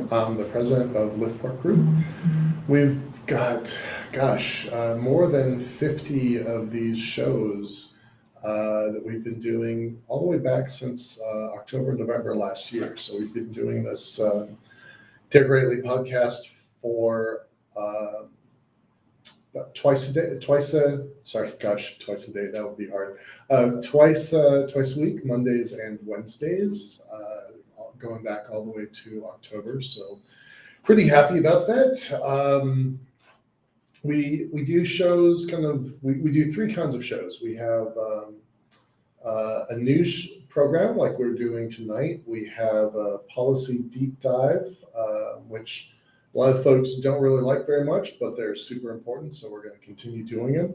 King. I'm the president of Lift Park Group. We've got, more than 50 of these shows that we've been doing all the way back since October, November last year. So we've been doing this DareGreatly podcast for twice a day, twice a day, that would be hard. Twice a week, Mondays and Wednesdays, going back all the way to October. So pretty happy about that. We do shows we do three kinds of shows. We have a news program like we're doing tonight. We have a policy deep dive, which a lot of folks don't really like very much, but they're super important, so we're going to continue doing them.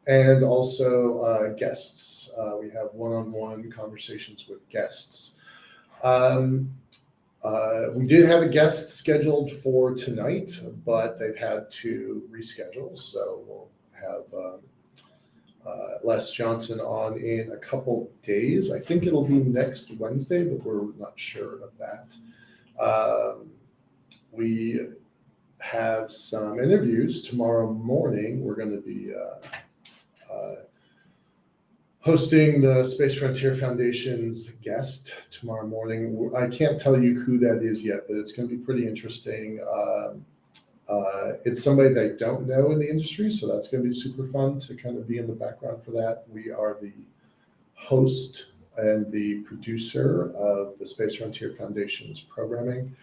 And also guests. We have one-on-one conversations with guests. We did have a guest scheduled for tonight, but they've had to reschedule, so we'll have Les Johnson on in a couple days. I think it'll be next Wednesday, but we're not sure of that. We have some interviews tomorrow morning. We're going to be hosting the Space Frontier Foundation's guest tomorrow morning. I can't tell you who that is yet, but it's going to be pretty interesting. It's somebody that I don't know in the industry, so that's going to be super fun to kind of be in the background for that. We are the host and the producer of the Space Frontier Foundation's programming.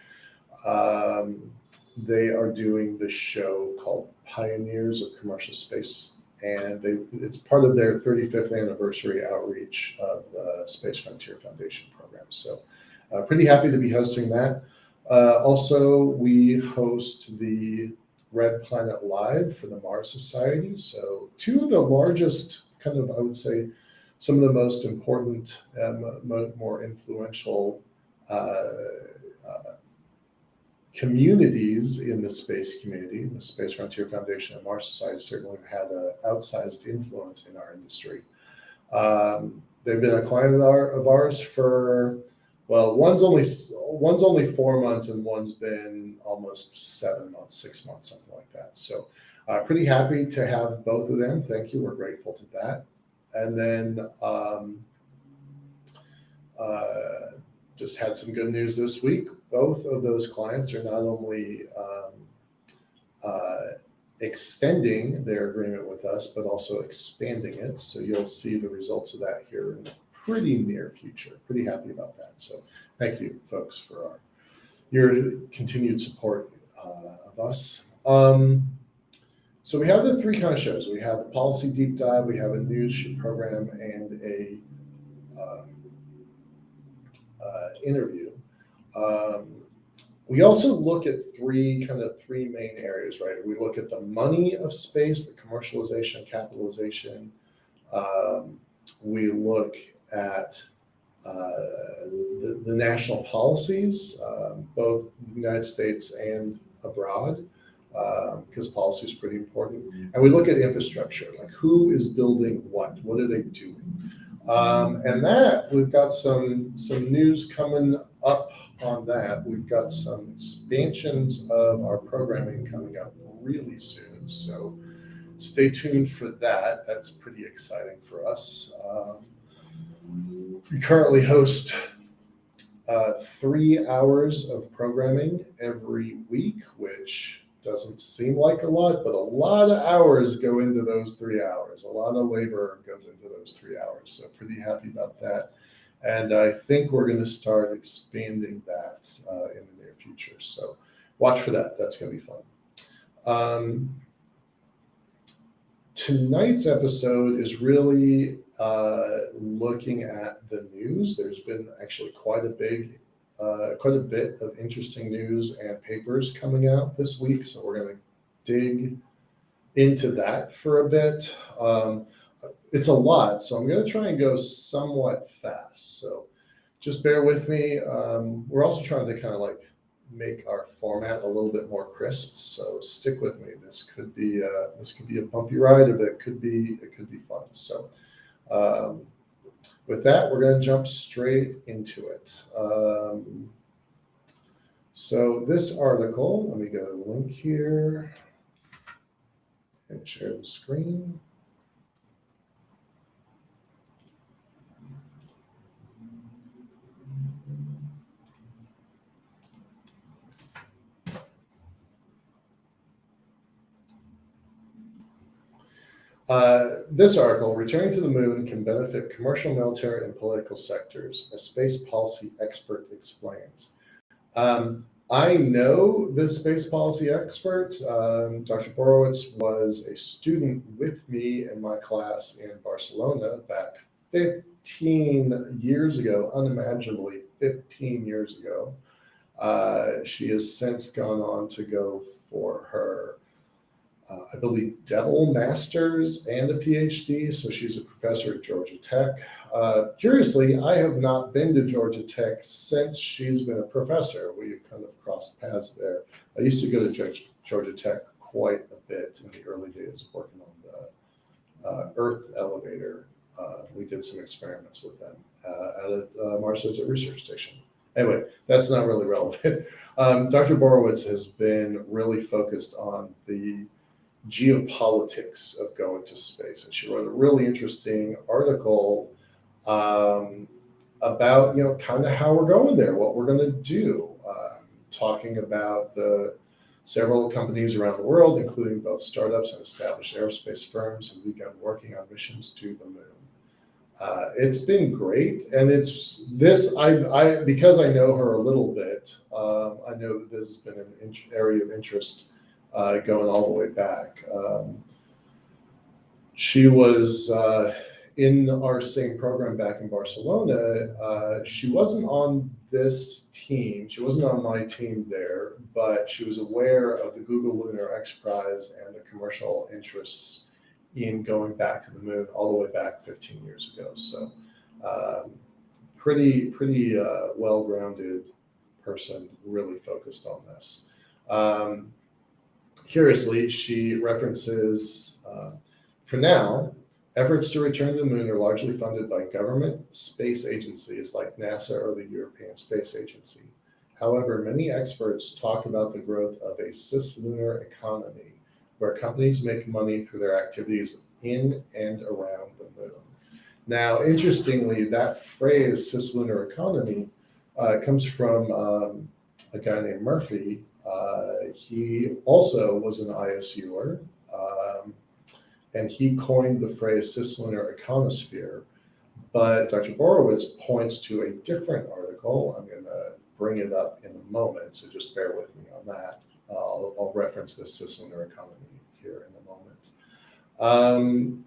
They are doing the show called Pioneers of Commercial Space, and it's part of their 35th anniversary outreach of the Space Frontier Foundation program. So pretty happy to be hosting that. Also, we host the Red Planet Live for the Mars Society. So two of the largest, I would say, some of the most important, more influential communities in the space community. The Space Frontier Foundation and Mars Society certainly have had an outsized influence in our industry. They've been a client of ours for, well, one's only 4 months and one's been almost 7 months, 6 months, something like that. So pretty happy to have both of them. Thank you. We're grateful to that. And then just had some good news this week. Both of those clients are not only extending their agreement with us, but also expanding it. So you'll see the results of that here in the pretty near future. Pretty happy about that. So thank you, folks, for your continued support of us. So we have the three kind of shows. We have a policy deep dive, we have a news program, and a interview. We also look at three main areas, right? We look at the money of space, the commercialization, capitalization. We look at the national policies, both in the United States and abroad, because policy is pretty important. And we look at infrastructure, like who is building what are they doing? And that we've got some news coming up on that. We've got some expansions of our programming coming up really soon. So stay tuned for that. That's pretty exciting for us. We currently host 3 hours of programming every week, which doesn't seem like a lot, but a lot of hours go into those 3 hours. A lot of labor goes into those 3 hours. So pretty happy about that. And I think we're going to start expanding that in the near future. So watch for that. That's going to be fun. Tonight's episode is really looking at the news. There's been actually quite a bit of interesting news and papers coming out this week. So we're going to dig into that for a bit. It's a lot, so I'm going to try and go somewhat fast. So just bear with me. We're also trying to kind of like make our format a little bit more crisp. So stick with me. This could be a bumpy ride, but it could be fun. So with that, we're going to jump straight into it. So this article, let me get a link here and share the screen. This article, Returning to the Moon Can Benefit Commercial, Military, and Political Sectors, a space policy expert explains. I know this space policy expert. Dr. Borowitz was a student with me in my class in Barcelona back 15 years ago, unimaginably 15 years ago. She has since gone on to go for her I believe, double master's and a PhD. So she's a professor at Georgia Tech. Curiously, I have not been to Georgia Tech since she's been a professor. We've kind of crossed paths there. I used to go to Georgia Tech quite a bit in the early days working on the Earth elevator. We did some experiments with them at Mars Desert Research Station. Anyway, that's not really relevant. Dr. Borowitz has been really focused on the geopolitics of going to space. And she wrote a really interesting article about, kind of how we're going there, what we're going to do, talking about the several companies around the world, including both startups and established aerospace firms, who began working on missions to the moon. It's been great, and it's this. I because I know her a little bit. I know that this has been an area of interest going all the way back. She was in our same program back in Barcelona. She wasn't on this team. She wasn't on my team there, but she was aware of the Google Lunar X Prize and the commercial interests in going back to the moon all the way back 15 years ago. So pretty well-grounded person, really focused on this. Curiously, she references, for now, efforts to return to the moon are largely funded by government space agencies like NASA or the European Space Agency. However, many experts talk about the growth of a cislunar economy, where companies make money through their activities in and around the moon. Now, interestingly, that phrase, cislunar economy, comes from a guy named Murphy. He also was an ISUer, and he coined the phrase cislunar econosphere. But Dr. Borowitz points to a different article. I'm going to bring it up in a moment, so just bear with me on that. I'll reference this cislunar economy here in a moment.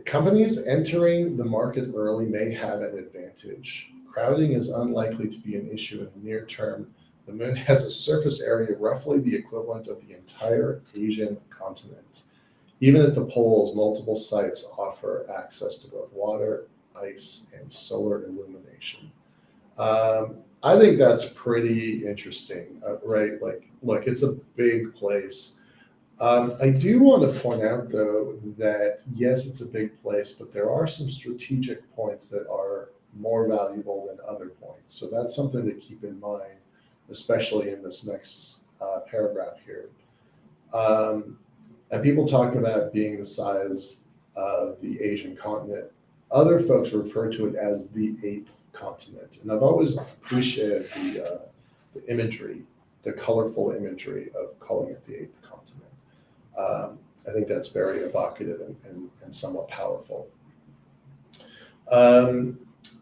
Companies entering the market early may have an advantage. Crowding is unlikely to be an issue in the near term. The moon has a surface area roughly the equivalent of the entire Asian continent. Even at the poles, multiple sites offer access to both water, ice, and solar illumination. I think that's pretty interesting, right? Like, look, it's a big place. I do want to point out, though, that yes, it's a big place, but there are some strategic points that are more valuable than other points. So that's something to keep in mind, especially in this next paragraph here. And people talk about being the size of the Asian continent. Other folks refer to it as the eighth continent. And I've always appreciated the imagery, the colorful imagery of calling it the eighth continent. I think that's very evocative and somewhat powerful.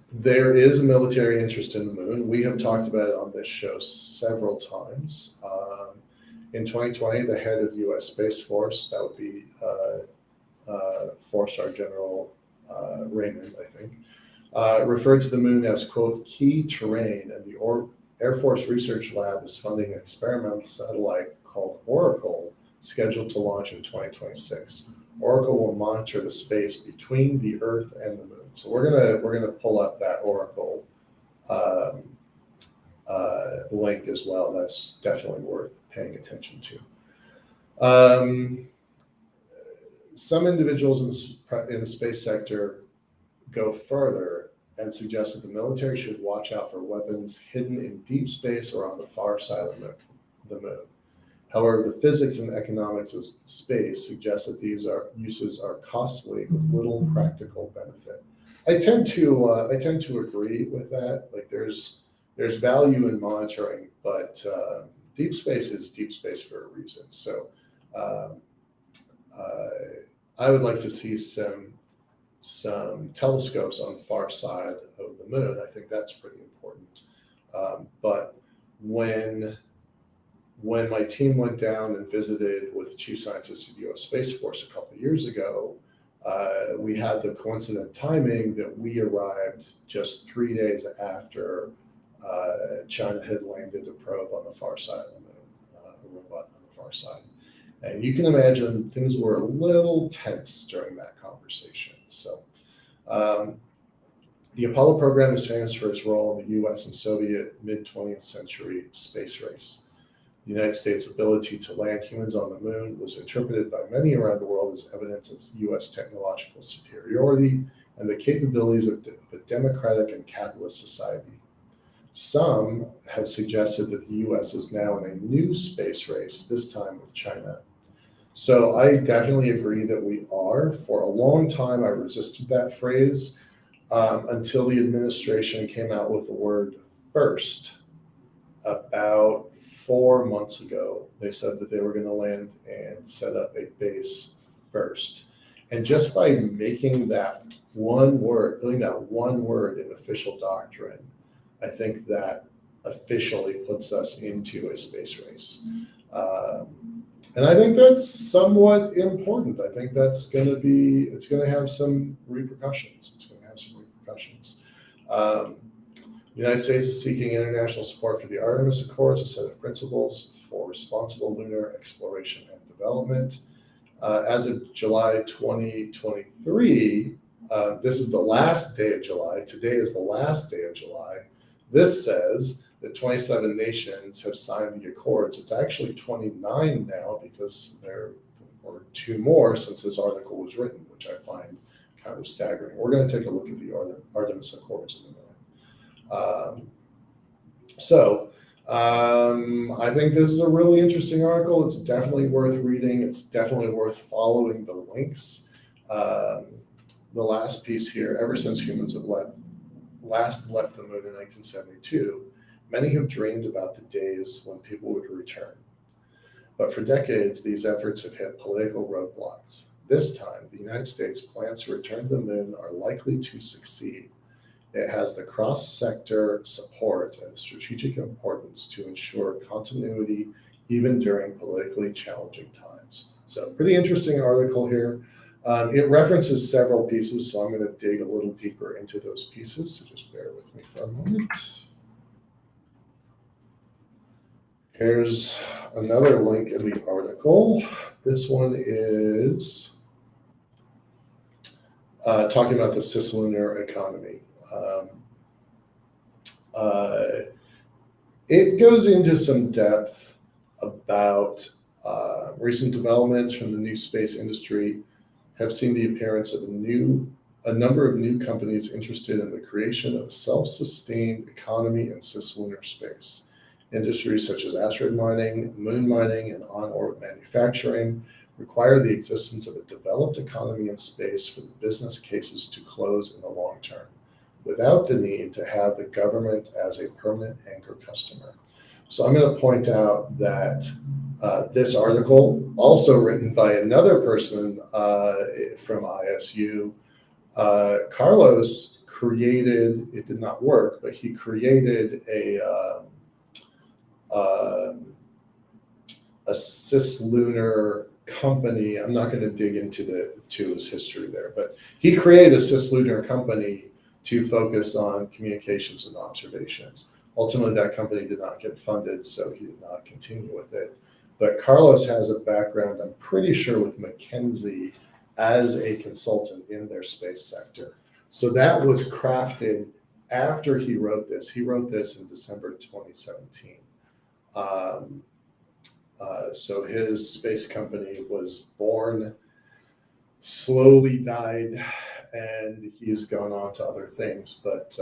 There is a military interest in the moon. We have talked about it on this show several times. In 2020, the head of U.S. Space Force, that would be Four-Star General Raymond, I think, referred to the moon as, quote, key terrain, and the Air Force Research Lab is funding an experimental satellite called Oracle, scheduled to launch in 2026. Oracle will monitor the space between the Earth and the moon. So we're gonna pull up that Oracle link as well. That's definitely worth paying attention to. Some individuals in the space sector go further and suggested the military should watch out for weapons hidden in deep space or on the far side of the moon. However, the physics and economics of space suggest that these uses are costly with little practical benefit. I tend to agree with that. Like there's value in monitoring, but deep space is deep space for a reason. So um, I would like to see some telescopes on the far side of the moon. I think that's pretty important. But when my team went down and visited with the chief scientist of the U.S. Space Force a couple of years ago, we had the coincident timing that we arrived just 3 days after China had landed a probe on the far side of the moon, a robot on the far side. And you can imagine things were a little tense during that conversation. So the Apollo program is famous for its role in the U.S. and Soviet mid-20th century space race. The United States' ability to land humans on the moon was interpreted by many around the world as evidence of U.S. technological superiority and the capabilities of a democratic and capitalist society. Some have suggested that the U.S. is now in a new space race, this time with China. So I definitely agree that we are. For a long time, I resisted that phrase until the administration came out with the word first about 4 months ago. They said that they were going to land and set up a base first. And just by making that one word, putting that one word in official doctrine, I think that officially puts us into a space race. And I think that's somewhat important. I think it's going to have some repercussions. The United States is seeking international support for the Artemis Accords, a set of principles for responsible lunar exploration and development. As of July 2023, this is the last day of July. Today is the last day of July. This says that 27 nations have signed the accords. It's actually 29 now because there were 2 more since this article was written, which I find kind of staggering. We're going to take a look at the Artemis Accords in a minute. I think this is a really interesting article. It's definitely worth reading. It's definitely worth following the links. The last piece here, ever since humans have last left the moon in 1972, many have dreamed about the days when people would return. But for decades, these efforts have hit political roadblocks. This time, the United States' plans to return to the moon are likely to succeed. It has the cross-sector support and the strategic importance to ensure continuity even during politically challenging times. So pretty interesting article here. It references several pieces, so I'm going to dig a little deeper into those pieces. So just bear with me for a moment. Here's another link in the article. This one is talking about the cislunar economy. It goes into some depth about recent developments from the new space industry have seen the appearance of a number of new companies interested in the creation of a self-sustained economy in cislunar space. Industries such as asteroid mining, moon mining, and on-orbit manufacturing require the existence of a developed economy in space for the business cases to close in the long term, without the need to have the government as a permanent anchor customer. So I'm going to point out that this article, also written by another person from ISU, Carlos created, it did not work, but he created a cislunar company. I'm not going to dig into his history there, but he created a cislunar company to focus on communications and observations. Ultimately, that company did not get funded, so he did not continue with it. But Carlos has a background, I'm pretty sure, with McKinsey as a consultant in their space sector. So that was crafted after he wrote this. He wrote this in December 2017. So his space company was born, slowly died and he's gone on to other things. But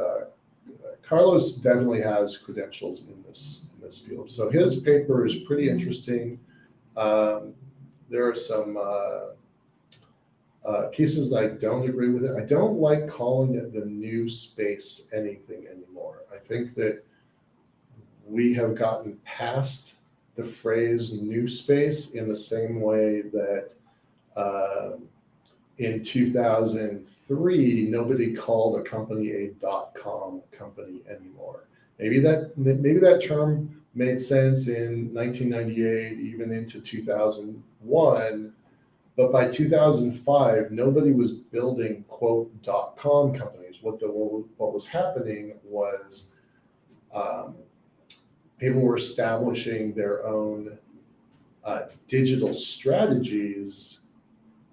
Carlos definitely has credentials in this field. So his paper is pretty interesting. There are some pieces that I don't agree with it. I don't like calling it the new space anything anymore. I think that we have gotten past the phrase new space in the same way that in 2003, nobody called a company a .com company anymore. Maybe that term made sense in 1998, even into 2001. But by 2005, nobody was building quote .com companies. What was happening was people were establishing their own digital strategies,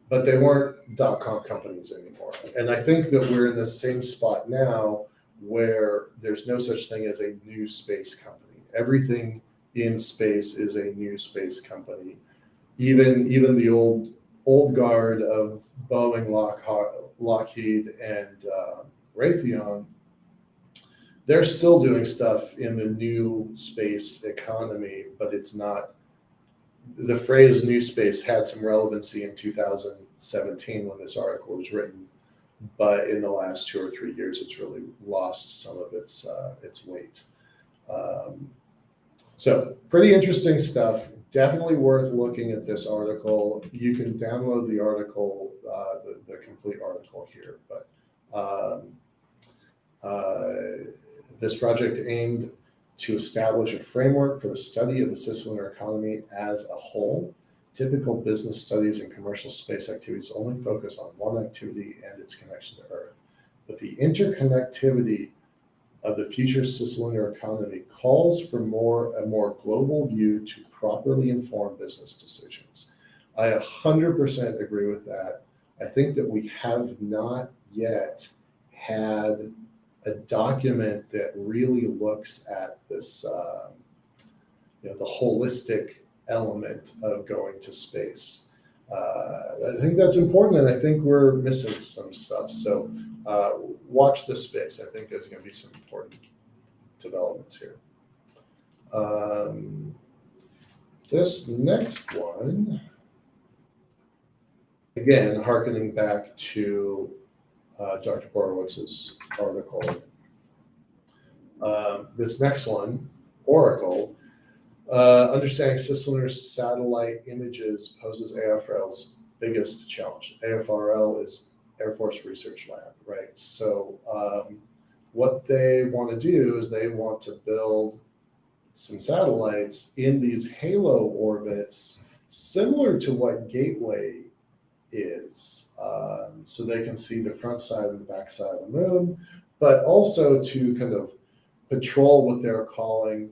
but they weren't .com companies anymore. And I think that we're in the same spot now where there's no such thing as a new space company. Everything in space is a new space company. Even the old guard of Boeing, Lockheed, and Raytheon, they're still doing stuff in the new space economy, but it's not. The phrase new space had some relevancy in 2017 when this article was written, but in the last 2 or 3 years, it's really lost some of its weight. So pretty interesting stuff. Definitely worth looking at this article. You can download the article, the complete article here. But this project aimed to establish a framework for the study of the cislunar economy as a whole. Typical business studies and commercial space activities only focus on one activity and its connection to Earth. But the interconnectivity of the future cislunar economy calls for a more global view to properly inform business decisions. I 100% agree with that. I think that we have not yet had a document that really looks at this, the holistic element of going to space. I think that's important, and I think we're missing some stuff. So watch this space. I think there's going to be some important developments here. This next one, again, hearkening back to Dr. Borowitz's article. This next one, Oracle, understanding cislunar satellite images poses AFRL's biggest challenge. AFRL is Air Force Research Lab, right? So what they want to do is they want to build some satellites in these halo orbits similar to what Gateway is, so they can see the front side and the back side of the moon, but also to kind of patrol what they're calling,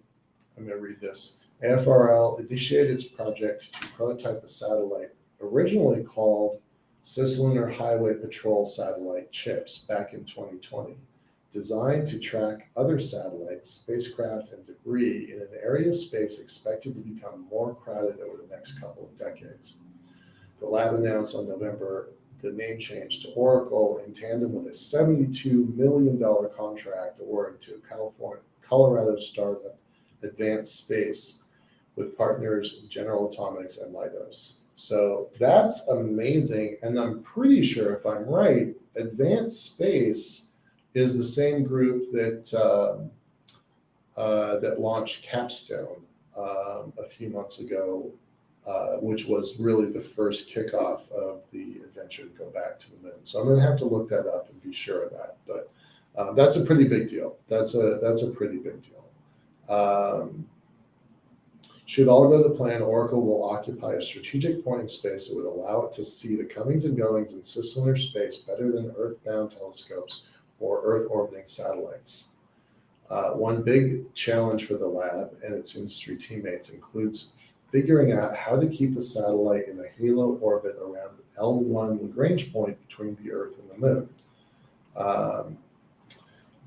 I'm going to read this, AFRL initiated its project to prototype a satellite originally called Cislunar Highway Patrol Satellite CHIPS back in 2020, designed to track other satellites, spacecraft, and debris in an area of space expected to become more crowded over the next couple of decades. The lab announced on November the name change to Oracle in tandem with a $72 million contract awarded to Colorado startup Advanced Space with partners General Atomics and Leidos. So that's amazing. And I'm pretty sure, if I'm right, Advanced Space is the same group that that launched Capstone a few months ago, which was really the first kickoff of the adventure to go back to the moon. So I'm going to have to look that up and be sure of that. But that's a pretty big deal. That's a pretty big deal. Should all go to plan, Oracle will occupy a strategic point in space that would allow it to see the comings and goings in cislunar space better than Earth-bound telescopes or Earth-orbiting satellites. One big challenge for the lab and its industry teammates includes figuring out how to keep the satellite in a halo orbit around L1 Lagrange point between the Earth and the moon.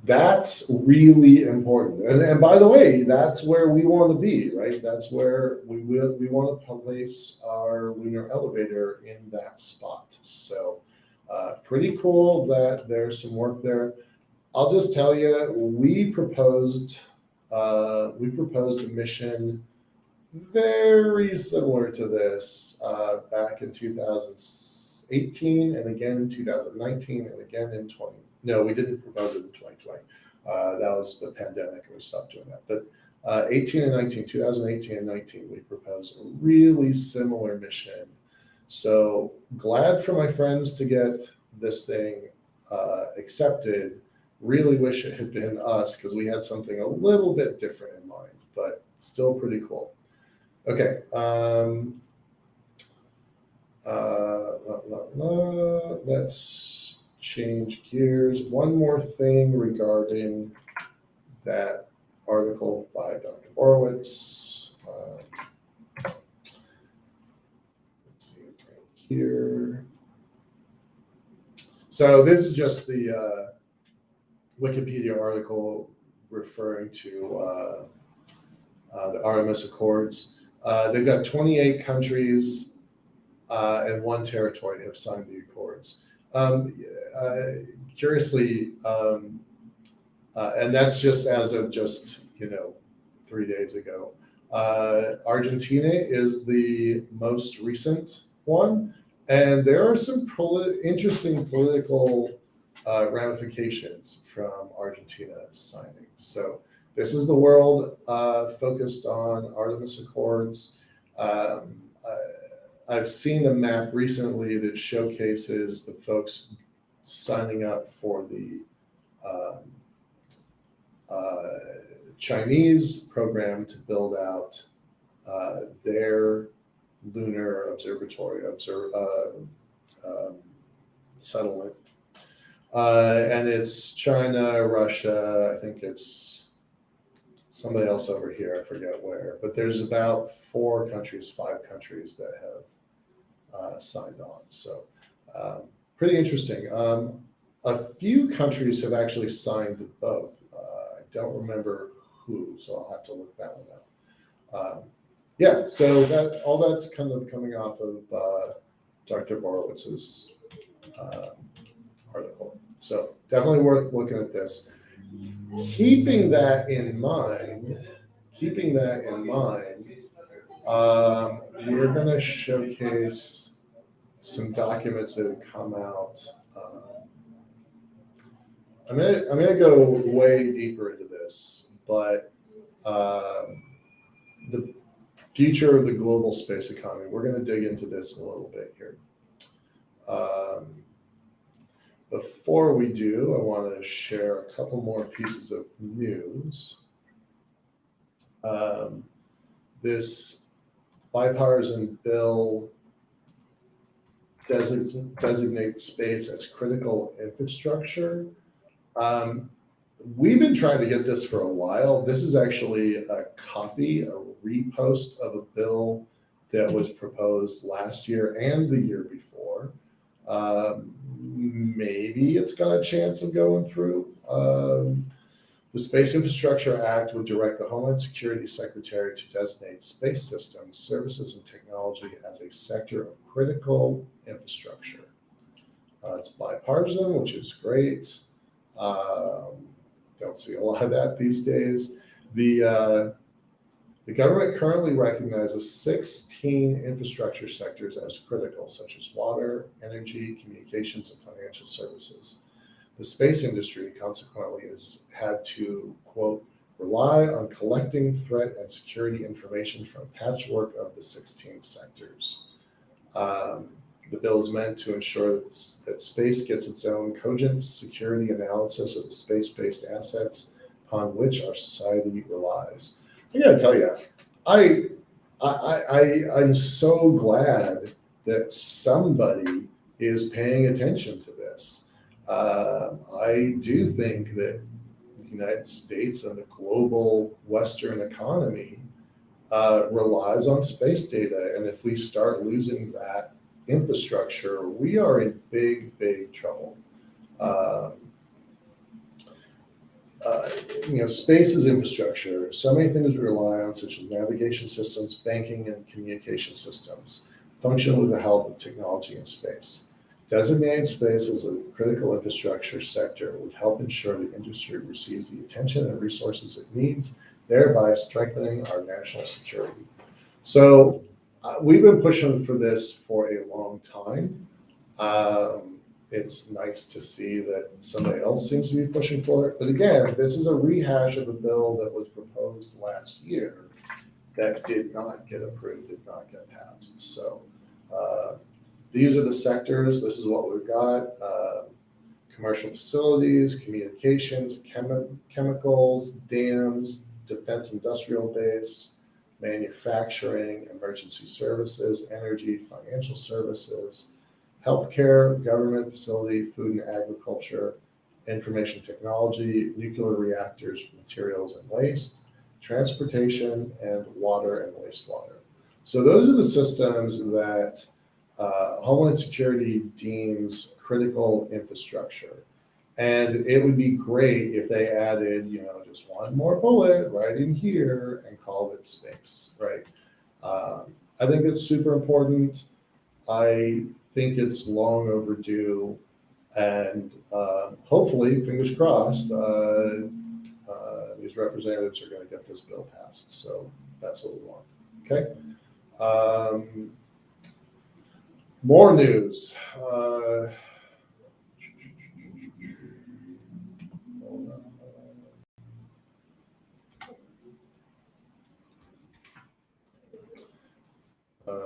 That's really important. And by the way, that's where we want to be, right? That's where we want to place our lunar elevator, in that spot. So Pretty cool that there's some work there. I'll just tell you, we proposed a mission very similar to this back in 2018 and again in 2019 and again in 20. No, we didn't propose it in 2020. That was the pandemic and we stopped doing that. But 18 and 19, 2018 and 19, we proposed a really similar mission. So glad for my friends to get this thing accepted. Really wish it had been us because we had something a little bit different in mind, but still pretty cool. Okay. Let's change gears. One more thing regarding that article by Dr. Borowitz. Let's see it right here. So this is just the Wikipedia article referring to the Artemis Accords. They've got 28 countries and one territory have signed the accords. Curiously, and that's just as of 3 days ago. Argentina is the most recent one, and there are some interesting political ramifications from Argentina signing. So this is the world focused on Artemis Accords. I've seen a map recently that showcases the folks signing up for the Chinese program to build out their lunar observatory settlement. And it's China, Russia, I think it's somebody else over here, I forget where, but there's about 5 countries that have signed on. So pretty interesting. A few countries have actually signed both. I don't remember who, so I'll have to look that one up. Yeah, so all that's kind of coming off of Dr. Borowitz's article. So definitely worth looking at this. Keeping that in mind, we're going to showcase some documents that have come out. I'm gonna go way deeper into this, but the future of the global space economy. We're going to dig into this a little bit here. Before we do, I want to share a couple more pieces of news. This bipartisan bill designates space as critical infrastructure. We've been trying to get this for a while. This is actually a repost of a bill that was proposed last year and the year before. Maybe it's got a chance of going through. The Space Infrastructure Act would direct the Homeland Security Secretary to designate space systems, services, and technology as a sector of critical infrastructure. It's bipartisan, which is great. Don't see a lot of that these days. The government currently recognizes 16 infrastructure sectors as critical, such as water, energy, communications, and financial services. The space industry, consequently, has had to, quote, rely on collecting threat and security information from a patchwork of the 16 sectors. The bill is meant to ensure that space gets its own cogent security analysis of the space-based assets upon which our society relies. I gotta tell you, I'm so glad that somebody is paying attention to this. I do think that the United States and the global Western economy relies on space data, and if we start losing that infrastructure, we are in big trouble. Space is infrastructure. So many things we rely on, such as navigation systems, banking, and communication systems, function with the help of technology in space. Designating space as a critical infrastructure sector would help ensure the industry receives the attention and resources it needs, thereby strengthening our national security. So we've been pushing for this for a long time. It's nice to see that somebody else seems to be pushing for it. But again, this is a rehash of a bill that was proposed last year that did not get approved, did not get passed. So these are the sectors. This is what we've got. Commercial facilities, communications, chemicals, dams, defense industrial base, manufacturing, emergency services, energy, financial services, healthcare, government facility, food and agriculture, information technology, nuclear reactors, materials and waste, transportation, and water and wastewater. So those are the systems that Homeland Security deems critical infrastructure. And it would be great if they added, just one more bullet right in here and called it space, right? I think it's super important. I think it's long overdue, and hopefully, fingers crossed, these representatives are going to get this bill passed. So that's what we want. Okay. More news.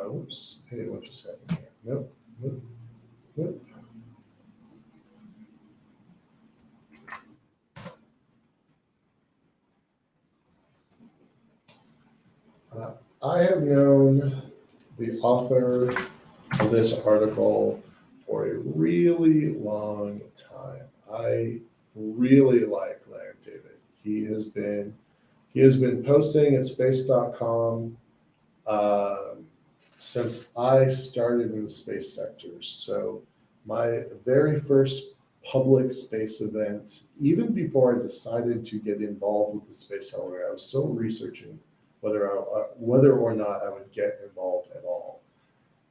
Whoops. Hey, what just happened here? Nope. I have known the author of this article for a really long time. I really like Larry David. He has been posting at space.com since I started in the space sector. So my very first public space event, even before I decided to get involved with the space accelerator, I was still researching whether or not I would get involved at all.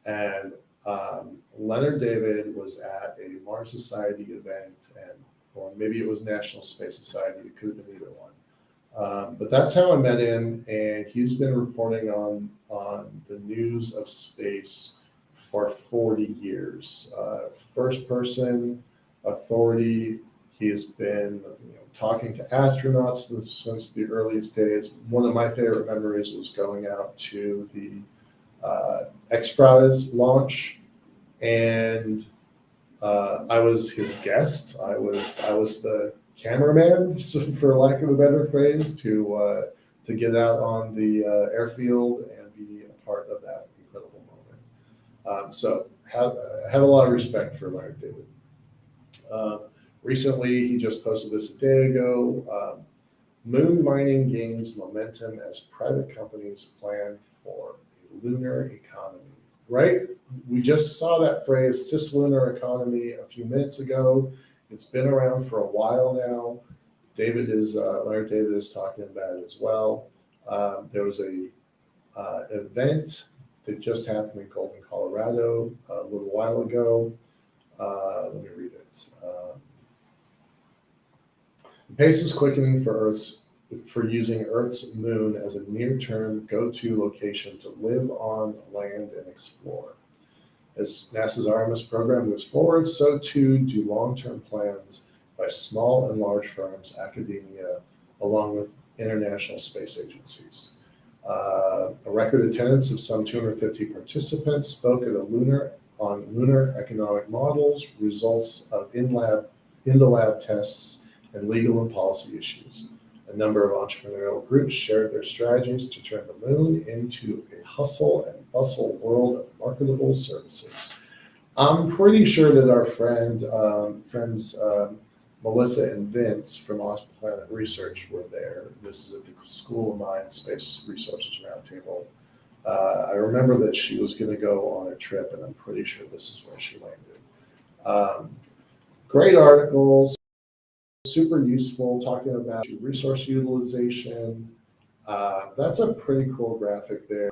And Leonard David was at a Mars Society event, or maybe it was National Space Society. It could have been either one. But that's how I met him, and he's been reporting on the news of space for 40 years. First person authority. He has been talking to astronauts since the earliest days. One of my favorite memories was going out to the X Prize launch, and I was his guest. I was the cameraman, for lack of a better phrase, to get out on the airfield and be a part of that incredible moment. So have a lot of respect for Leonard David. Recently, he just posted this a day ago. Moon mining gains momentum as private companies plan for a lunar economy. Right? We just saw that phrase, cislunar economy, a few minutes ago. It's been around for a while now. Leonard David is talking about it as well. There was a event that just happened in Golden, Colorado a little while ago. Let me read it. The pace is quickening for using Earth's moon as a near-term go-to location to live on land and explore. As NASA's Artemis program moves forward, so too do long-term plans by small and large firms, academia, along with international space agencies. A record attendance of some 250 participants spoke at on lunar economic models, results of in-the-lab tests, and legal and policy issues. A number of entrepreneurial groups shared their strategies to turn the moon into a hustle and bustle world of marketable services. I'm pretty sure that our friends Melissa and Vince from Off Planet Research were there. This is at the School of Mines Space Resources Roundtable. I remember that she was going to go on a trip, and I'm pretty sure this is where she landed. Great articles. Super useful, talking about resource utilization. That's a pretty cool graphic there.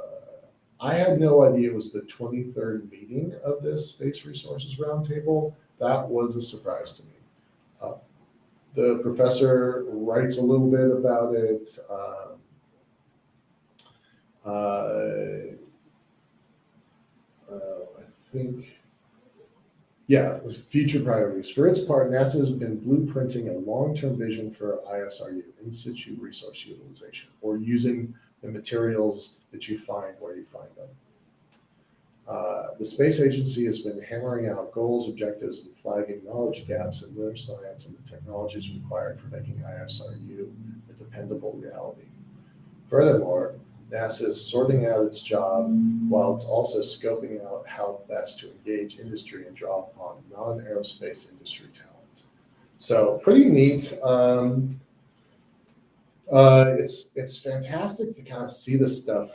I had no idea it was the 23rd meeting of this Space Resources Roundtable. That was a surprise to me. Uh, the professor writes a little bit about it. I think, yeah, future priorities. For its part, NASA has been blueprinting a long-term vision for ISRU, in situ resource utilization, or using the materials that you find where you find them. The space agency has been hammering out goals, objectives, and flagging knowledge gaps in lunar science and the technologies required for making ISRU a dependable reality. Furthermore, NASA is sorting out its job while it's also scoping out how best to engage industry and draw upon non-aerospace industry talent. So pretty neat. It's fantastic to kind of see this stuff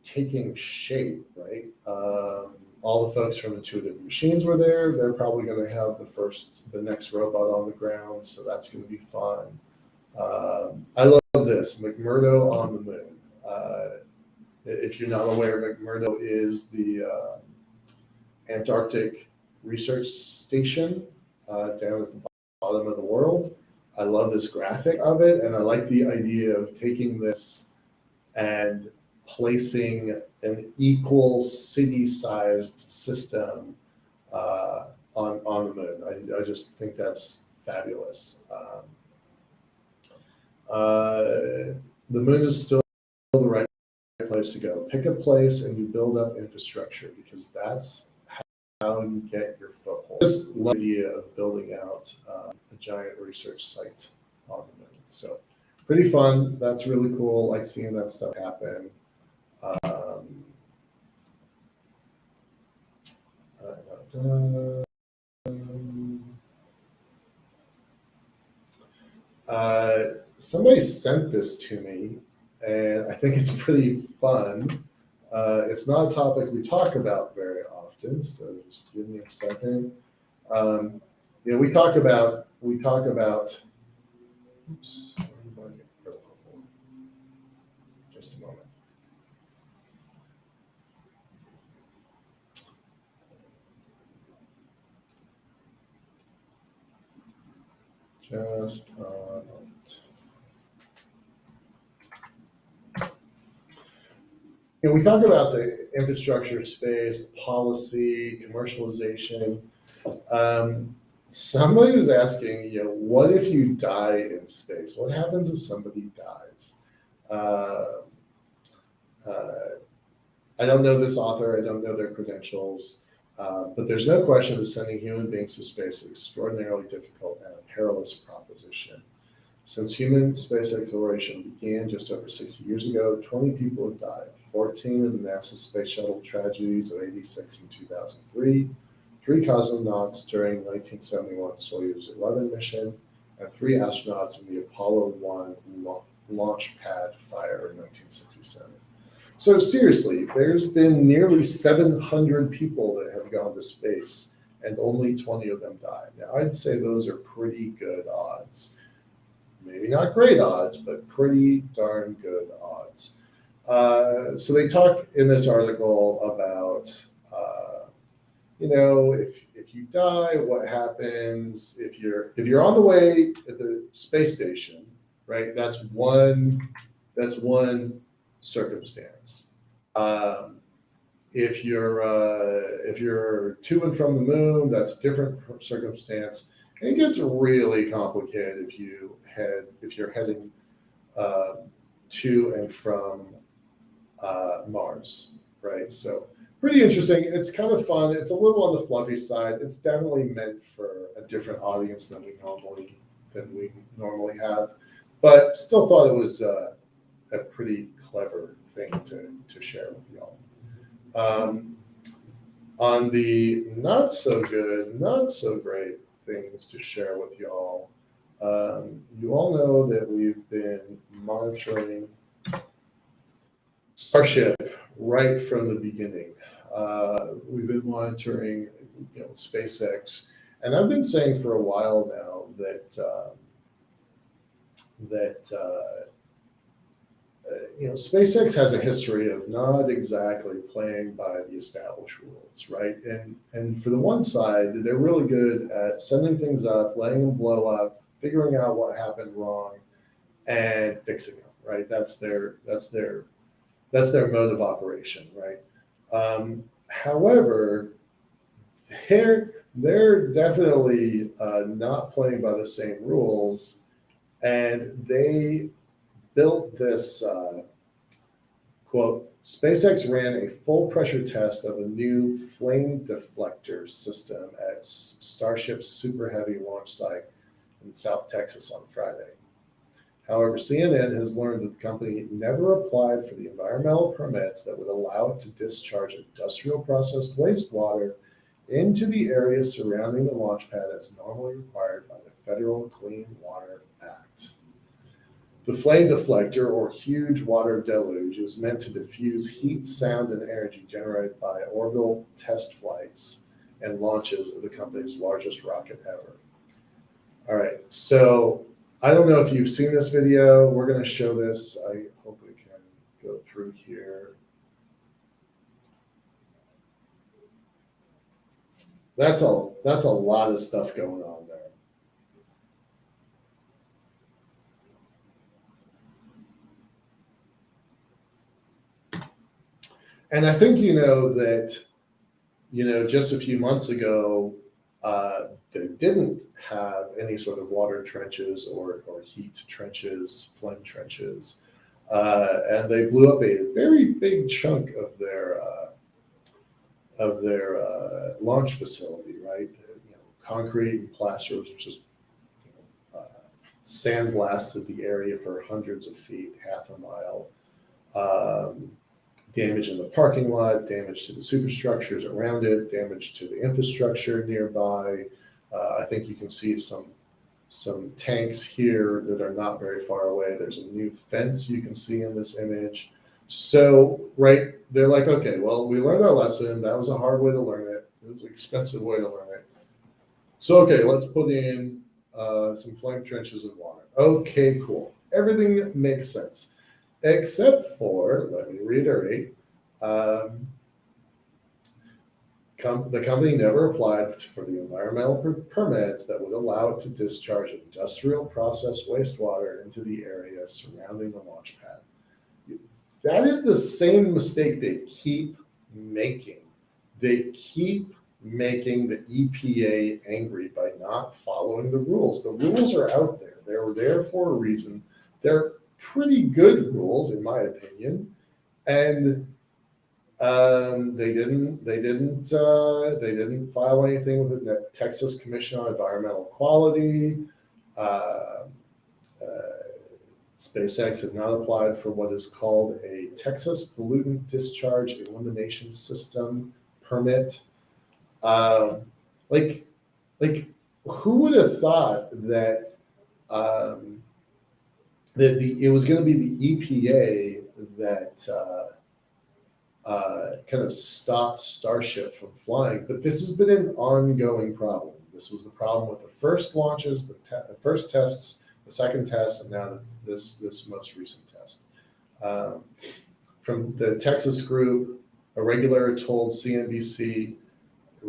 taking shape, right? All the folks from Intuitive Machines were there. They're probably going to have the next robot on the ground, so that's going to be fun. I love this, McMurdo on the moon. If you're not aware, McMurdo is the Antarctic research station down at the bottom of the world. I love this graphic of it, and I like the idea of taking this and placing an equal city-sized system on the moon. I just think that's fabulous. The moon is still the right place to go. Pick a place and you build up infrastructure, because that's how you get your foothold. Just love the idea of building out a giant research site on the moon. So pretty fun. That's really cool. Like seeing that stuff happen. Somebody sent this to me, and I think it's pretty fun. It's not a topic we talk about very often, so just give me a second. We talk about. Oops. Just a moment. Just a moment. We talk about the infrastructure space, policy, commercialization. Somebody was asking, what if you die in space? What happens if somebody dies? I don't know this author. I don't know their credentials. But there's no question that sending human beings to space is extraordinarily difficult and a perilous proposition. Since human space exploration began just over 60 years ago, 20 people have died. 14 in the NASA Space Shuttle tragedies of 86 and 2003, 3 cosmonauts during the 1971 Soyuz 11 mission, and 3 astronauts in the Apollo 1 launch pad fire in 1967. So seriously, there's been nearly 700 people that have gone to space, and only 20 of them died. Now, I'd say those are pretty good odds. Maybe not great odds, but pretty darn good odds. So they talk in this article about, if you die, what happens if you're on the way at the space station, right? That's one circumstance. If you're to and from the moon, that's a different circumstance. And it gets really complicated if you're heading to and from Mars, right? So pretty interesting. It's kind of fun. It's a little on the fluffy side. It's definitely meant for a different audience than we normally have, but still thought it was a pretty clever thing to share with y'all. On the not so good, not so great things to share with y'all, you all know that we've been monitoring Starship right from the beginning. We've been monitoring, SpaceX, and I've been saying for a while now that SpaceX has a history of not exactly playing by the established rules, right? And for the one side, they're really good at sending things up, letting them blow up, figuring out what happened wrong, and fixing them, right? That's their mode of operation, right? However, they're definitely not playing by the same rules, and they built this quote. SpaceX ran a full pressure test of a new flame deflector system at Starship's Super Heavy launch site in South Texas on Friday. However, CNN has learned that the company never applied for the environmental permits that would allow it to discharge industrial processed wastewater into the area surrounding the launch pad as normally required by the Federal Clean Water Act. The flame deflector, or huge water deluge, is meant to diffuse heat, sound, and energy generated by orbital test flights and launches of the company's largest rocket ever. All right, so I don't know if you've seen this video. We're going to show this. I hope we can go through here. That's a lot of stuff going on there. And I think that just a few months ago, they didn't have any sort of water trenches or heat trenches, flame trenches, and they blew up a very big chunk of their launch facility, right? Concrete and plaster was just sandblasted the area for hundreds of feet, half a mile. Damage in the parking lot, damage to the superstructures around it, damage to the infrastructure nearby. I think you can see some tanks here that are not very far away. There's a new fence you can see in this image. So, right, they're like, okay, well, we learned our lesson. That was a hard way to learn it. It was an expensive way to learn it. So, okay, let's put in some flame trenches and water. Okay, cool. Everything makes sense. Except for, let me reiterate, the company never applied for the environmental permits that would allow it to discharge industrial processed wastewater into the area surrounding the launch pad. That is the same mistake they keep making. They keep making the EPA angry by not following the rules. The rules are out there. They're there for a reason. They're pretty good rules, in my opinion, and they didn't file anything with the Texas Commission on Environmental Quality. SpaceX had not applied for what is called a Texas Pollutant Discharge Elimination System permit. Like, who would have thought that it was going to be the EPA that kind of stopped Starship from flying? But this has been an ongoing problem. This was the problem with the first launches, the first tests, the second test, and now this most recent test. From the Texas group, a regulator told CNBC, the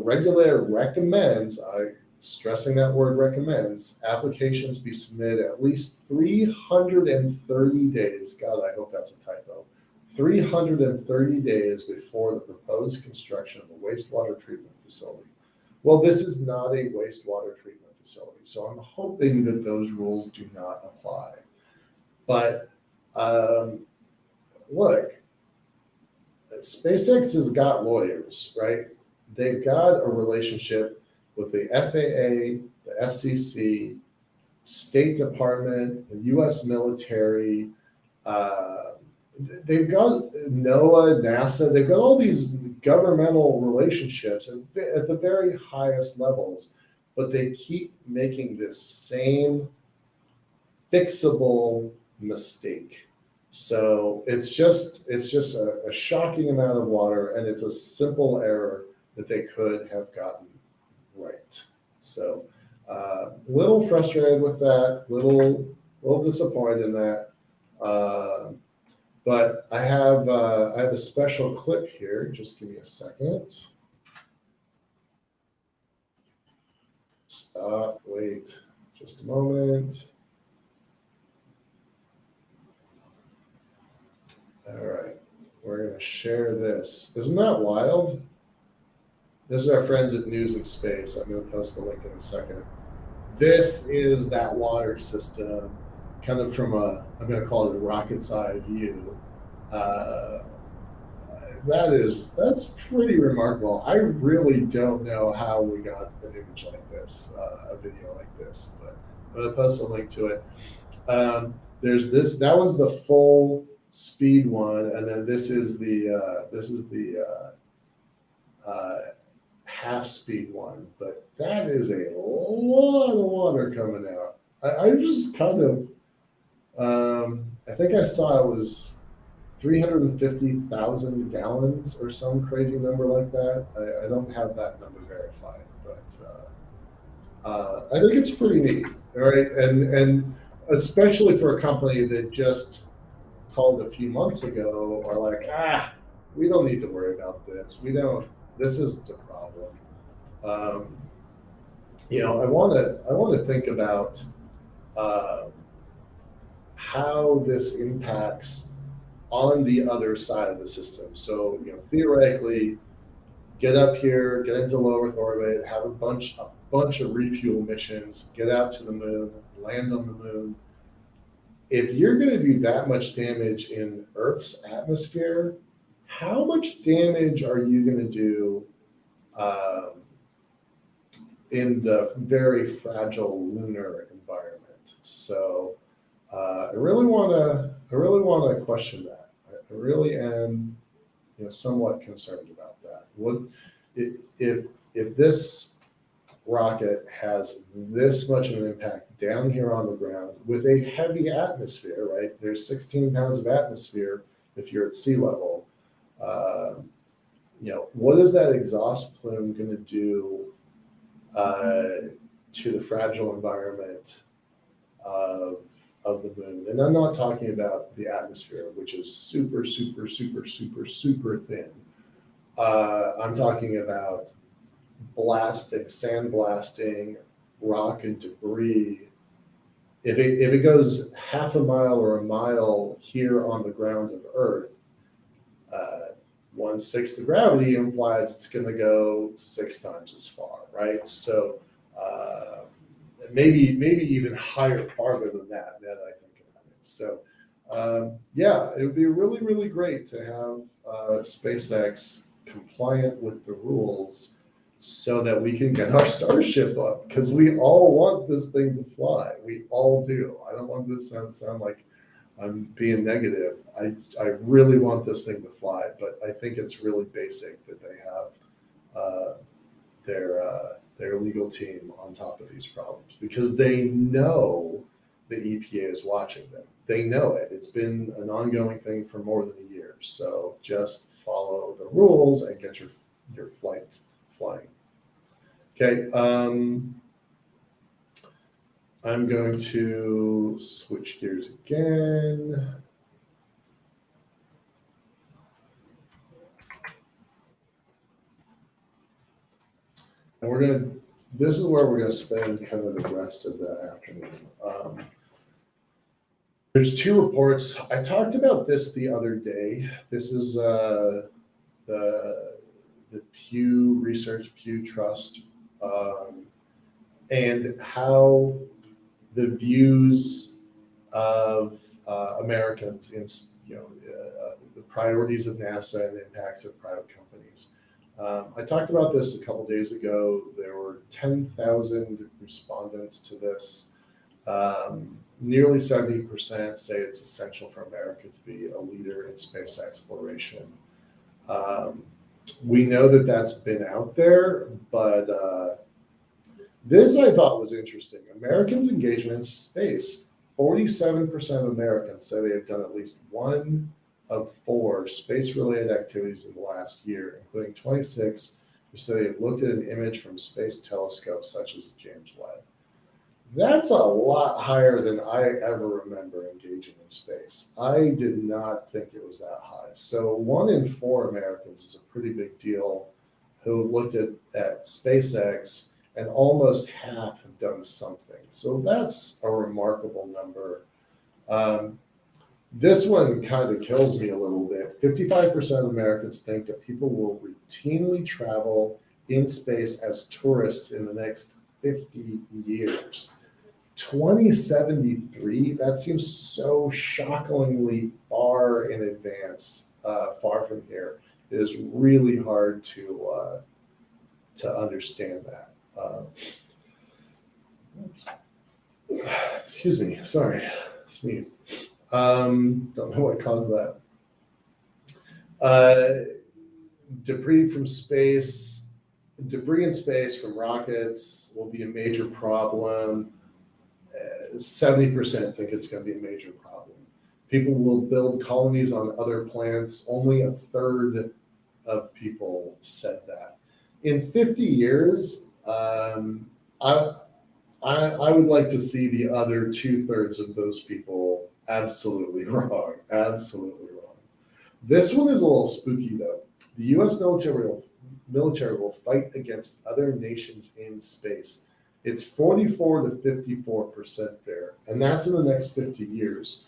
regulator recommends, stressing that word recommends, applications be submitted at least 330 days. God, I hope that's a typo. 330 days before the proposed construction of a wastewater treatment facility. Well, this is not a wastewater treatment facility, so I'm hoping that those rules do not apply. But look, SpaceX has got lawyers, right? They've got a relationship with the FAA, the FCC, State Department, the U.S. military. They've got NOAA, NASA. They've got all these governmental relationships at the very highest levels, but they keep making this same fixable mistake. So it's just a shocking amount of water, and it's a simple error that they could have gotten right. So a little frustrated with that, little disappointed in that. But I have a special clip here. Just give me a second. Stop. Wait. Just a moment. All right. We're going to share this. Isn't that wild? This is our friends at News and Space. I'm going to post the link in a second. This is that water system, kind of from I'm going to call it a rocket's eye view. That's pretty remarkable. I really don't know how we got an image like this, a video like this, but I'm going to post a link to it. There's this. That one's the full speed one, and then this is the half speed one. But that is a lot of water coming out. I just kind of I think I saw it was 350,000 gallons or some crazy number like that. I don't have that number verified, but I think it's pretty neat, right? And especially for a company that just called a few months ago, are like, we don't need to worry about this. We don't. This isn't a problem. I want to think about how this impacts on the other side of the system. So, theoretically, get up here, get into low Earth orbit, have a bunch of refuel missions, get out to the moon, land on the moon. If you're going to do that much damage in Earth's atmosphere, how much damage are you going to do in the very fragile lunar environment? So I really want to question that. I really am, somewhat concerned about that. What if this rocket has this much of an impact down here on the ground with a heavy atmosphere, right? There's 16 pounds of atmosphere if you're at sea level. What is that exhaust plume going to do to the fragile environment of the moon? And I'm not talking about the atmosphere, which is super, super, super, super, super thin. I'm talking about sandblasting, rock and debris. If it goes half a mile or a mile here on the ground of Earth, 1/6 the gravity implies it's going to go 6 times as far, right? So maybe even higher, farther than that. Now that I think about it. So it would be really, really great to have SpaceX compliant with the rules, so that we can get our Starship up, because we all want this thing to fly. We all do. I don't want this to sound like I'm being negative. I really want this thing to fly, but I think it's really basic that they have their legal team on top of these problems, because they know the EPA is watching them. They know it. It's been an ongoing thing for more than a year. So just follow the rules and get your flight flying. Okay. I'm going to switch gears again. And this is where we're going to spend kind of the rest of the afternoon. There's 2 reports. I talked about this the other day. This is the Pew Research, Pew Trust, and how the views of Americans in the priorities of NASA and the impacts of private companies. I talked about this a couple days ago. There were 10,000 respondents to this. Nearly 70% say it's essential for America to be a leader in space exploration. We know that that's been out there, but this I thought was interesting. Americans' engagement in space. 47% of Americans say they have done at least 1 of 4 space-related activities in the last year, including 26 who say they've looked at an image from space telescopes such as the James Webb. That's a lot higher than I ever remember engaging in space. I did not think it was that high. So 1 in 4 Americans is a pretty big deal who looked at SpaceX, and almost half have done something. So that's a remarkable number. Um, this one kind of kills me a little bit. 55% of Americans think that people will routinely travel in space as tourists in the next 50 years. 2073, that seems so shockingly far in advance, far from here. It is really hard to understand that. Excuse me, sorry, sneezed. Don't know what caused that. Debris from space, debris in space from rockets will be a major problem. 70% think it's going to be a major problem. People will build colonies on other planets. Only a third of people said that. In 50 years, I would like to see the other 2/3 of those people absolutely wrong. Absolutely wrong. This one is a little spooky though. The U.S. military will fight against other nations in space. It's 44 to 54% there, and that's in the next 50 years.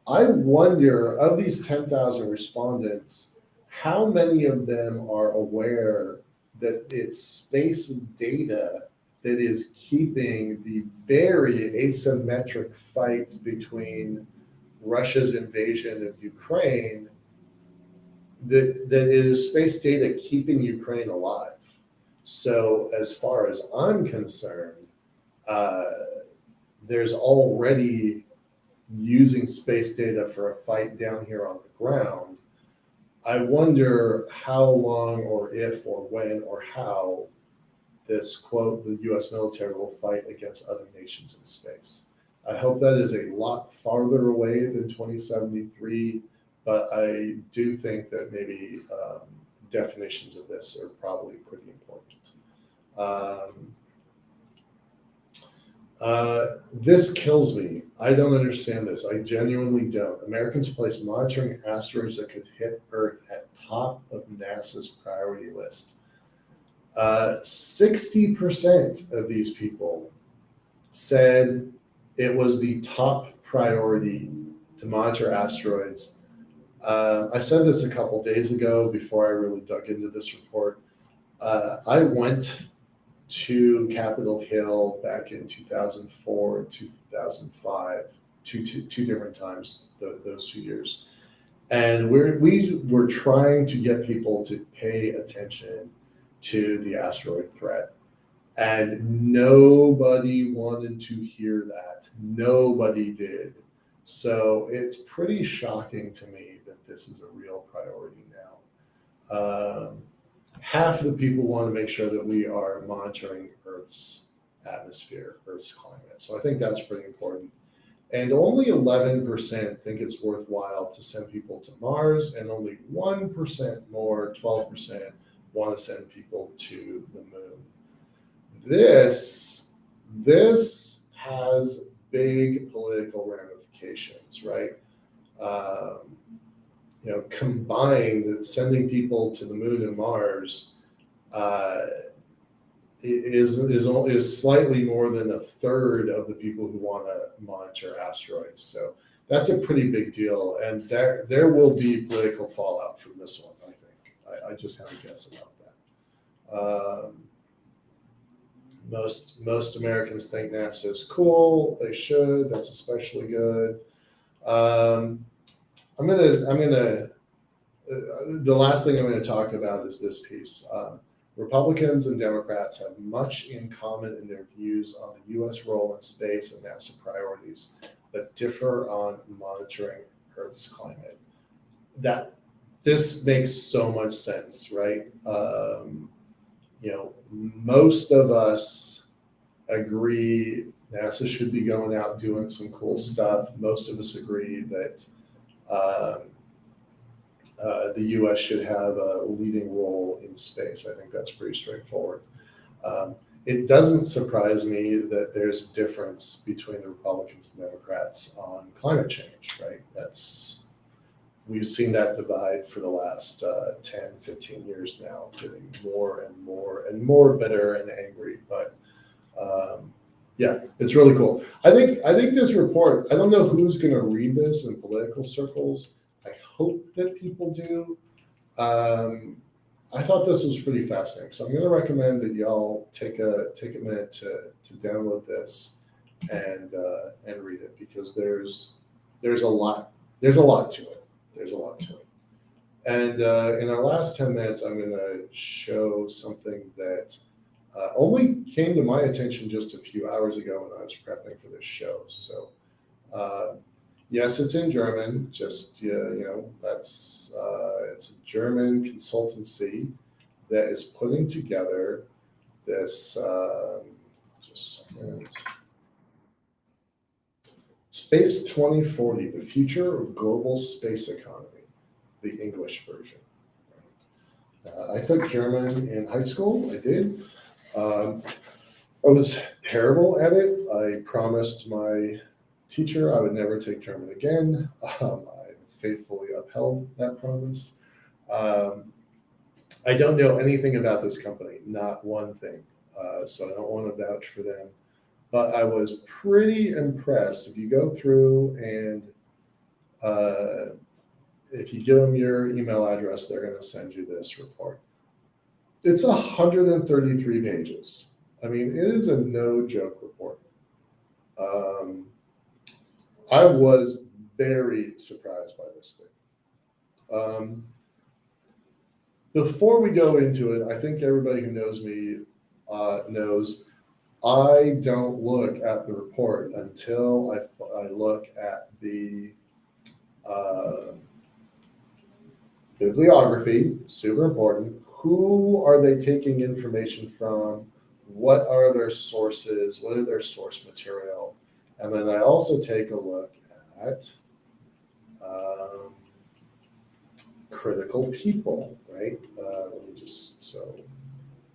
I wonder, of these 10,000 respondents, how many of them are aware that it's space data that is keeping the very asymmetric fight between Russia's invasion of Ukraine, that is space data keeping Ukraine alive. So as far as I'm concerned, uh, there's already using space data for a fight down here on the ground. I wonder how long or if or when or how this quote, the US military will fight against other nations in space. I hope that is a lot farther away than 2073, but I do think that maybe definitions of this are probably pretty important. This kills me. I don't understand this. I genuinely don't. Americans place monitoring asteroids that could hit Earth at top of NASA's priority list. 60% of these people said it was the top priority to monitor asteroids. I said this a couple days ago before I really dug into this report. I went to Capitol Hill back in 2004, 2005, two different times, those 2 years. And we were trying to get people to pay attention to the asteroid threat. And nobody wanted to hear that. Nobody did. So it's pretty shocking to me that this is a real priority now. Half of the people want to make sure that we are monitoring Earth's atmosphere, Earth's climate. So I think that's pretty important. And only 11% think it's worthwhile to send people to Mars, and only 1% more, 12%, want to send people to the moon. This has big political ramifications, right? Combined, sending people to the moon and Mars is slightly more than a third of the people who want to monitor asteroids. So that's a pretty big deal, and there will be political fallout from this one. I think. I just have a guess about that. Most Americans think NASA is cool. They should. That's especially good. The last thing I'm gonna talk about is this piece. Republicans and Democrats have much in common in their views on the U.S. role in space and NASA priorities, but differ on monitoring Earth's climate. This makes so much sense, right? Most of us agree NASA should be going out doing some cool stuff. Most of us agree that the U.S. should have a leading role in space. I think that's pretty straightforward. it doesn't surprise me that there's a difference between the Republicans and Democrats on climate change, right? We've seen that divide for the last 10, 15 years now, getting more and more and more bitter and angry. But yeah, it's really cool. I think this report, I don't know who's going to read this in political circles. I hope that people do. I thought this was pretty fascinating. So I'm going to recommend that y'all take a minute to download this and read it, because there's a lot to it. There's a lot to it. And in our last 10 minutes, I'm going to show something that only came to my attention just a few hours ago when I was prepping for this show. So yes, it's in German. Just that's it's a German consultancy that is putting together this just a second. Space 2040, the future of global space economy, the English version. I took German in high school. I did. I was terrible at it. I promised my teacher I would never take German again. I faithfully upheld that promise. I don't know anything about this company, not one thing. So I don't want to vouch for them. But I was pretty impressed. If you go through and if you give them your email address, they're going to send you this report. It's 133 pages. I mean, it is a no joke report. I was very surprised by this thing. Before we go into it, I think everybody who knows me knows I don't look at the report until I look at the bibliography, super important. Who are they taking information from? What are their sources? What are their source material? And then I also take a look at critical people, right? Let me just, so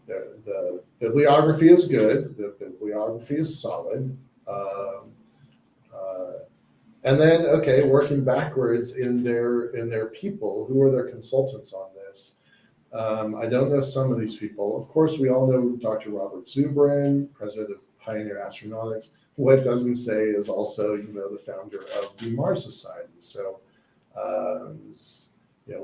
the bibliography is good. The bibliography is solid. And then, okay, working backwards in their people, who are their consultants on this? I don't know some of these people. Of course, we all know Dr. Robert Zubrin, president of Pioneer Astronautics. What it doesn't say is also, the founder of the Mars Society. So,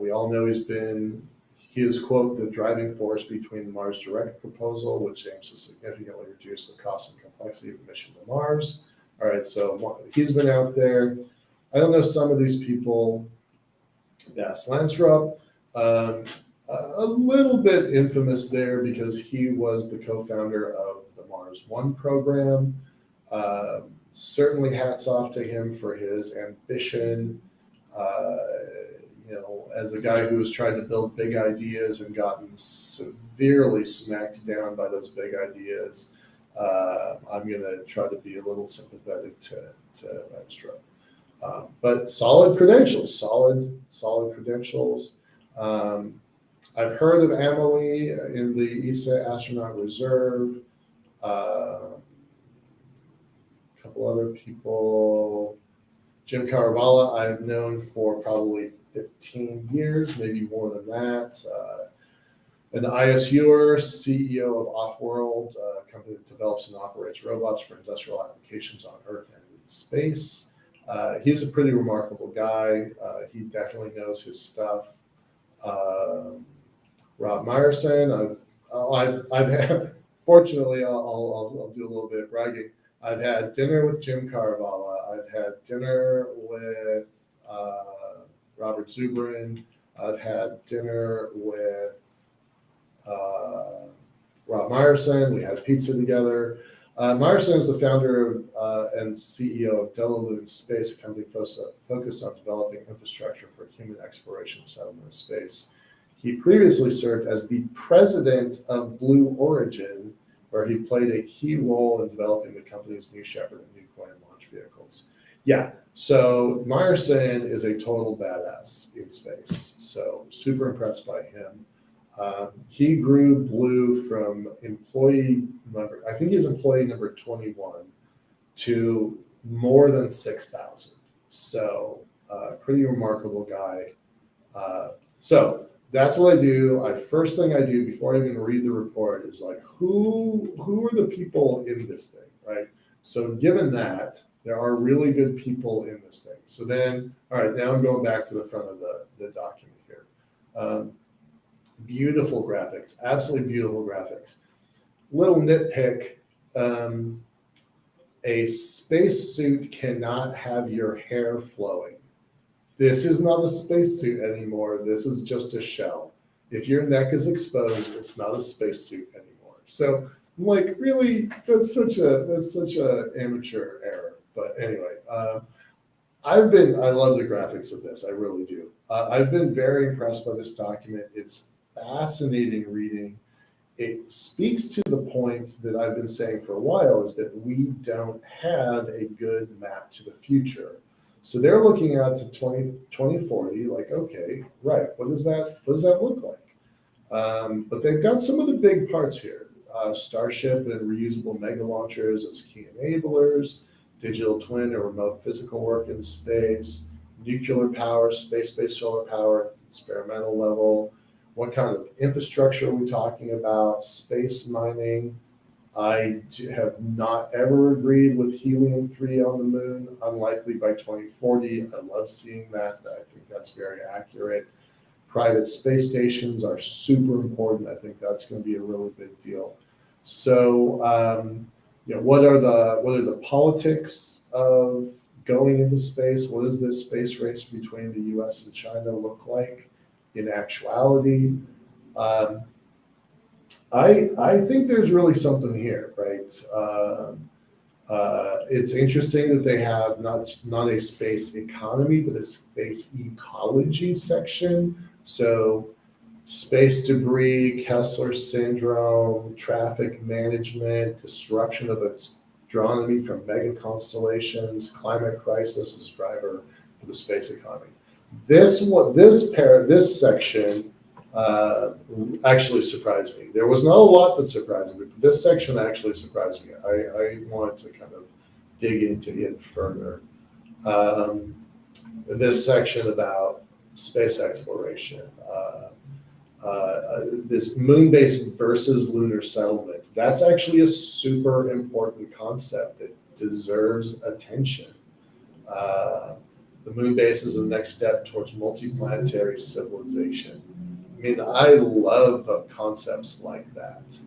we all know he is, quote, the driving force between the Mars Direct proposal, which aims to significantly reduce the cost and complexity of the mission to Mars. All right, so he's been out there. I don't know some of these people. That's Lansrup. A little bit infamous there because he was the co-founder of the Mars One program. Certainly hats off to him for his ambition. As a guy who has tried to build big ideas and gotten severely smacked down by those big ideas, I'm going to try to be a little sympathetic to Lansrup. But solid credentials, solid credentials. I've heard of Amelie in the ESA Astronaut Reserve. A couple other people. Jim Caravala, I've known for probably 15 years, maybe more than that. An ISUer, CEO of Offworld, a company that develops and operates robots for industrial applications on Earth and in space. He's a pretty remarkable guy. He definitely knows his stuff. Rob Meyerson, I've had, fortunately, I'll do a little bit of bragging. I've had dinner with Jim Caravala. I've had dinner with Robert Zubrin. I've had dinner with Rob Meyerson. We had pizza together. Meyerson is the founder and CEO of Delaloon Space, a company focused on developing infrastructure for human exploration and settlement of space. He previously served as the president of Blue Origin, where he played a key role in developing the company's New Shepard and New Glenn launch vehicles. Yeah, so Meyerson is a total badass in space. So super impressed by him. He grew Blue from employee number, I think he's employee number 21 to more than 6,000. So pretty remarkable guy. So that's what I do. First thing I do before I even read the report is like, who are the people in this thing, right? So given that, there are really good people in this thing. So then, all right, now I'm going back to the front of the document here. Beautiful graphics, absolutely beautiful graphics. Little nitpick, a spacesuit cannot have your hair flowing. This is not a spacesuit anymore. This is just a shell. If your neck is exposed, it's not a spacesuit anymore. So I'm like, really, that's such a amateur error. But anyway, I love the graphics of this. I really do. I've been very impressed by this document. It's fascinating reading. It speaks to the point that I've been saying for a while, is that we don't have a good map to the future. So they're looking out to 2040, like, okay, right, what does that look like? But they've got some of the big parts here. Starship and reusable mega launchers as key enablers, digital twin or remote physical work in space, nuclear power, space-based solar power, experimental level. What kind of infrastructure are we talking about? Space mining. I have not ever agreed with helium-3 on the moon, unlikely by 2040. I love seeing that. I think that's very accurate. Private space stations are super important. I think that's going to be a really big deal. So, what are the politics of going into space? What does this space race between the U.S. and China look like in actuality? I think there's really something here, right? It's interesting that they have not a space economy, but a space ecology section. So space debris, Kessler syndrome, traffic management, disruption of astronomy from mega constellations, climate crisis as a driver for the space economy. This section actually surprised me. There was not a lot that surprised me, but this section actually surprised me. I wanted to kind of dig into it further. This section about space exploration, this moon base versus lunar settlement, that's actually a super important concept that deserves attention. The moon base is the next step towards multiplanetary civilization. I mean, I love concepts like that.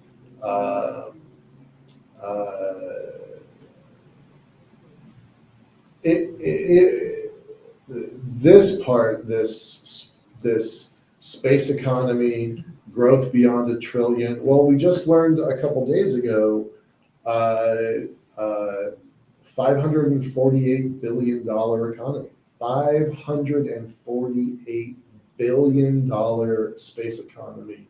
This space economy, growth beyond $1 trillion. Well, we just learned a couple days ago, $548 billion economy, $548 billion space economy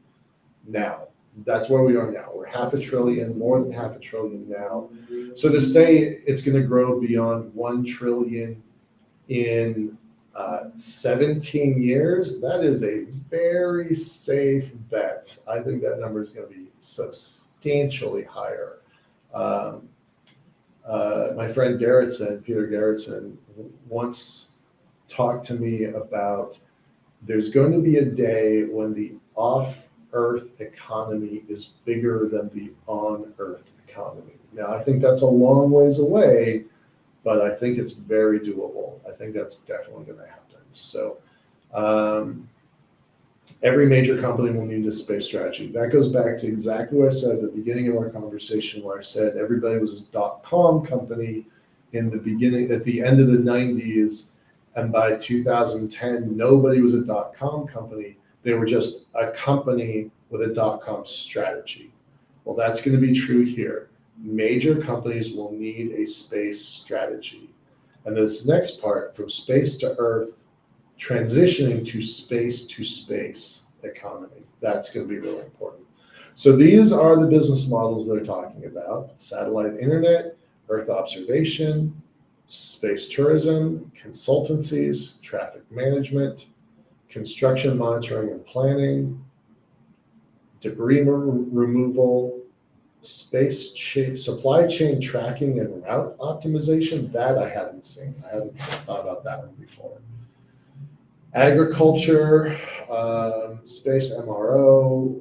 now. That's where we are now. We're $500 billion, more than $500 billion now. So to say it's going to grow beyond $1 trillion in 17 years, that is a very safe bet. I think that number is going to be substantially higher. My friend Peter Gerritsen, once talked to me about there's going to be a day when the off-Earth economy is bigger than the on-Earth economy. Now, I think that's a long ways away, but I think it's very doable. I think that's definitely going to happen. So every major company will need a space strategy. That goes back to exactly what I said at the beginning of our conversation, where I said everybody was a .com company in the beginning, at the end of the 90s, and by 2010, nobody was a .com company. They were just a company with a .com strategy. Well, that's going to be true here. Major companies will need a space strategy. And this next part, from space to Earth, transitioning to space economy, that's going to be really important. So these are the business models they're talking about: satellite internet, Earth observation, space tourism, consultancies, traffic management, construction monitoring and planning, debris removal, supply chain tracking and route optimization. That I hadn't seen. I hadn't thought about that one before. Agriculture, space MRO,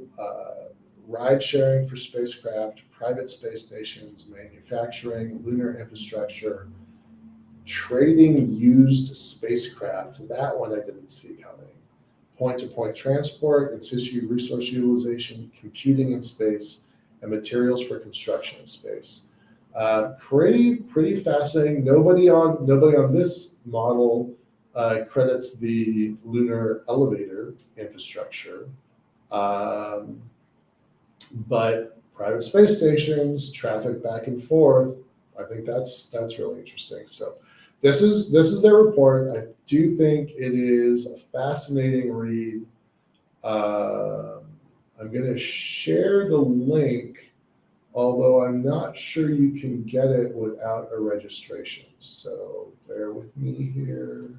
ride sharing for spacecraft, private space stations, manufacturing, lunar infrastructure, trading used spacecraft. That one I didn't see coming. Point-to-point transport, in situ resource utilization, computing in space, and materials for construction in space. Pretty fascinating. Nobody on this model credits the lunar elevator infrastructure, but private space stations, traffic back and forth. I think that's really interesting. So this is their report. I do think it is a fascinating read. I'm going to share the link, although I'm not sure you can get it without a registration. So bear with me here.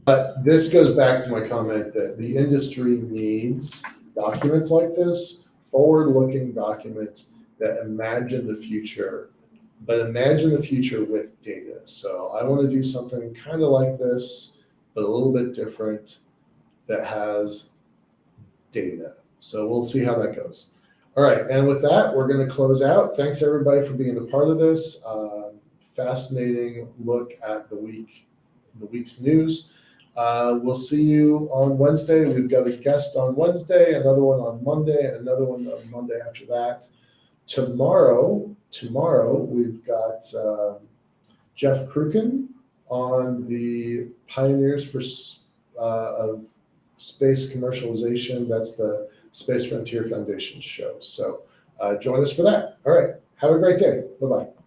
But this goes back to my comment that the industry needs documents like this, forward-looking documents that imagine the future, but imagine the future with data. So I want to do something kind of like this, but a little bit different, that has data. So we'll see how that goes. All right, and with that, we're going to close out. Thanks everybody for being a part of this. Fascinating look at the week's news. We'll see you on Wednesday. We've got a guest on Wednesday, another one on Monday, another one on Monday after that. Tomorrow we've got Jeff Kruken on the Pioneers of Space Commercialization. That's the Space Frontier Foundation show. So join us for that. All right. Have a great day. Bye-bye.